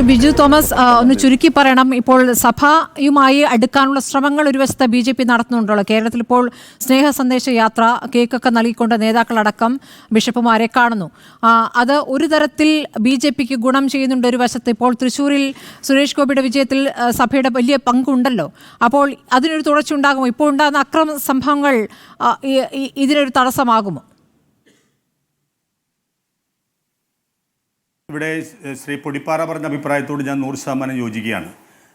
Biju Thomas ഒന്ന് ചുരുക്കി പറയണം. ഇപ്പോൾ സഭയുമായി അടുക്കാനുള്ള ശ്രമങ്ങൾ ഒരു വശത്ത് BJP നടത്തുന്നുണ്ടല്ലോ. കേരളത്തിൽ ഇപ്പോൾ സ്നേഹ സന്ദേശ യാത്ര കേക്കൊക്കെ നൽകിക്കൊണ്ട് നേതാക്കളടക്കം ബിഷപ്പുമാരെ കാണുന്നു. അത് ഒരു തരത്തിൽ BJPക്ക് ഗുണം ചെയ്യുന്നുണ്ട്. ഒരു വശത്ത് ഇപ്പോൾ തൃശ്ശൂരിൽ സുരേഷ് ഗോപിയുടെ വിജയത്തിൽ സഭയുടെ വലിയ പങ്കുണ്ടല്ലോ. അപ്പോൾ അതിനൊരു തുടർച്ച ഉണ്ടാകുമോ? ഇപ്പോൾ ഉണ്ടാകുന്ന അക്രമ സംഭവങ്ങൾ ഇതിനൊരു തടസ്സമാകുമോ? ഇവിടെ ശ്രീ പൊടിപ്പാറ പറഞ്ഞ അഭിപ്രായത്തോട് ഞാൻ 100% യോജിക്കുകയാണ്.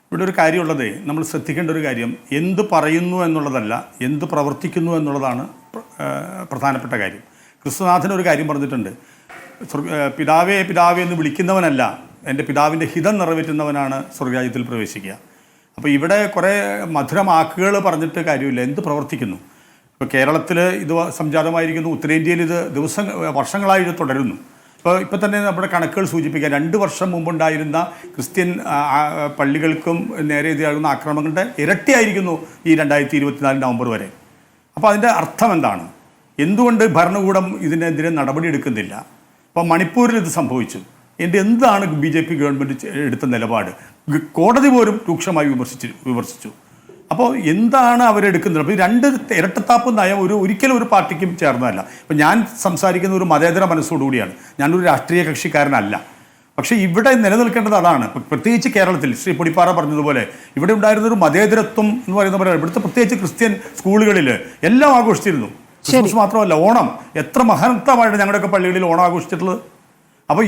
ഇവിടെ ഒരു കാര്യമുള്ളത്, നമ്മൾ ശ്രദ്ധിക്കേണ്ട ഒരു കാര്യം എന്ത് പറയുന്നു എന്നുള്ളതല്ല, എന്ത് പ്രവർത്തിക്കുന്നു എന്നുള്ളതാണ് പ്രധാനപ്പെട്ട കാര്യം. ക്രിസ്തുനാഥൻ ഒരു കാര്യം പറഞ്ഞിട്ടുണ്ട്, പിതാവേ പിതാവേ എന്ന് വിളിക്കുന്നവനല്ല, എൻ്റെ പിതാവിൻ്റെ ഹിതം നിറവേറ്റുന്നവനാണ് സ്വർഗ്ഗരാജ്യത്തിൽ പ്രവേശിക്കുക. അപ്പോൾ ഇവിടെ കുറേ മധുരമാക്കുകൾ പറഞ്ഞിട്ട് കാര്യമില്ല, എന്ത് പ്രവർത്തിക്കുന്നു. ഇപ്പോൾ കേരളത്തിൽ ഇത് സംജാതമായിരിക്കുന്നു, ഉത്തരേന്ത്യയിൽ ഇത് വർഷങ്ങളായി ഇത് തുടരുന്നു. ഇപ്പോൾ തന്നെ നമ്മുടെ കണക്കുകൾ സൂചിപ്പിക്കുക, 2 വർഷം മുമ്പുണ്ടായിരുന്ന ക്രിസ്ത്യൻ പള്ളികൾക്കും നേരെ ഇതാകുന്ന ആക്രമണങ്ങളുടെ ഇരട്ടിയായിരിക്കുന്നു ഈ 2024 നവംബർ വരെ. അപ്പോൾ അതിൻ്റെ അർത്ഥം എന്താണ്? എന്തുകൊണ്ട് ഭരണകൂടം ഇതിനെതിരെ നടപടി എടുക്കുന്നില്ല? അപ്പോൾ മണിപ്പൂരിൽ ഇത് സംഭവിച്ചു. എന്താണ് BJP ഗവൺമെൻറ് എടുത്ത നിലപാട്? കോടതി പോലും രൂക്ഷമായി വിമർശിച്ചു. അപ്പോൾ എന്താണ് അവരെടുക്കുന്നത്? അപ്പോൾ ഈ 2 ഇരട്ടത്താപ്പ് നയം ഒരിക്കലും ഒരു പാർട്ടിക്കും ചേർന്നതല്ല. ഇപ്പോൾ ഞാൻ സംസാരിക്കുന്ന ഒരു മതേതര മനസ്സോടുകൂടിയാണ്, ഞാനൊരു രാഷ്ട്രീയ കക്ഷിക്കാരനല്ല. പക്ഷേ ഇവിടെ നിലനിൽക്കേണ്ടത് അതാണ്. പ്രത്യേകിച്ച് കേരളത്തിൽ ശ്രീ പൊടിപ്പാറ പറഞ്ഞതുപോലെ ഇവിടെ ഉണ്ടായിരുന്നൊരു മതേതരത്വം എന്ന് പറയുന്ന പോലെ ഇവിടുത്തെ പ്രത്യേകിച്ച് ക്രിസ്ത്യൻ സ്കൂളുകളിൽ എല്ലാം ആഘോഷിച്ചിരുന്നു. ക്രിസ്മസ് മാത്രമല്ല, ഓണം എത്ര മഹനത്തമായിട്ട് ഞങ്ങളുടെയൊക്കെ പള്ളികളിൽ ഓണം ആഘോഷിച്ചിട്ടുള്ളത്. അപ്പോൾ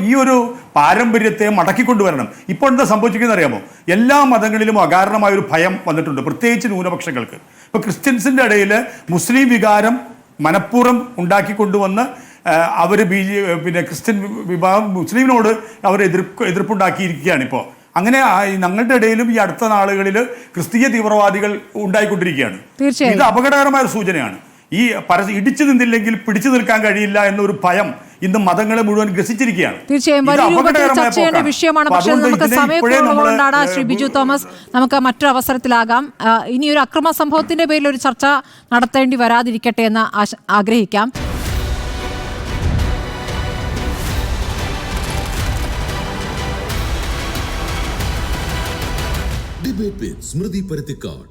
ഈ ഒരു പാരമ്പര്യത്തെ മടക്കിക്കൊണ്ടുവരണം. ഇപ്പോൾ എന്താ സംഭവിച്ചിരിക്കുന്നത് അറിയാമോ? എല്ലാ മതങ്ങളിലും അകാരണമായൊരു ഭയം വന്നിട്ടുണ്ട്, പ്രത്യേകിച്ച് ന്യൂനപക്ഷങ്ങൾക്ക്. ഇപ്പോൾ ക്രിസ്ത്യൻസിൻ്റെ ഇടയിൽ മുസ്ലിം വികാരം മനഃപൂർവ്വം ഉണ്ടാക്കിക്കൊണ്ടുവന്ന് അവർ പിന്നെ ക്രിസ്ത്യൻ വിഭാഗം മുസ്ലിമിനോട് അവർ എതിർപ്പുണ്ടാക്കിയിരിക്കുകയാണ്. ഇപ്പോൾ അങ്ങനെ ഞങ്ങളുടെ ഇടയിലും ഈ അടുത്ത നാളുകളിൽ ക്രിസ്തീയ തീവ്രവാദികൾ ഉണ്ടായിക്കൊണ്ടിരിക്കുകയാണ്. ഇത് അപകടകരമായ ഒരു സൂചനയാണ്. ഈ ഇടിച്ചു നിന്നില്ലെങ്കിൽ പിടിച്ചു നിൽക്കാൻ കഴിയില്ല എന്നൊരു ഭയം ഇന്ന് മതങ്ങളെ മുഴുവൻ ഗ്രസിച്ചിരിക്കുകയാണ്. തീർച്ചയായും ചർച്ചയുടെ വിഷയമാണ്. പക്ഷേ നമുക്ക് സമയക്കുറവുകൊണ്ടാണ് ശ്രീ ബിജു തോമസ്, നമുക്ക് മറ്റൊരു അവസരത്തിലാകാം. ഇനി ഒരു അക്രമ സംഭവത്തിന്റെ പേരിൽ ഒരു ചർച്ച നടത്തേണ്ടി വരാതിരിക്കട്ടെ എന്ന് ആഗ്രഹിക്കാം. Debate with Smriti Paruthikad.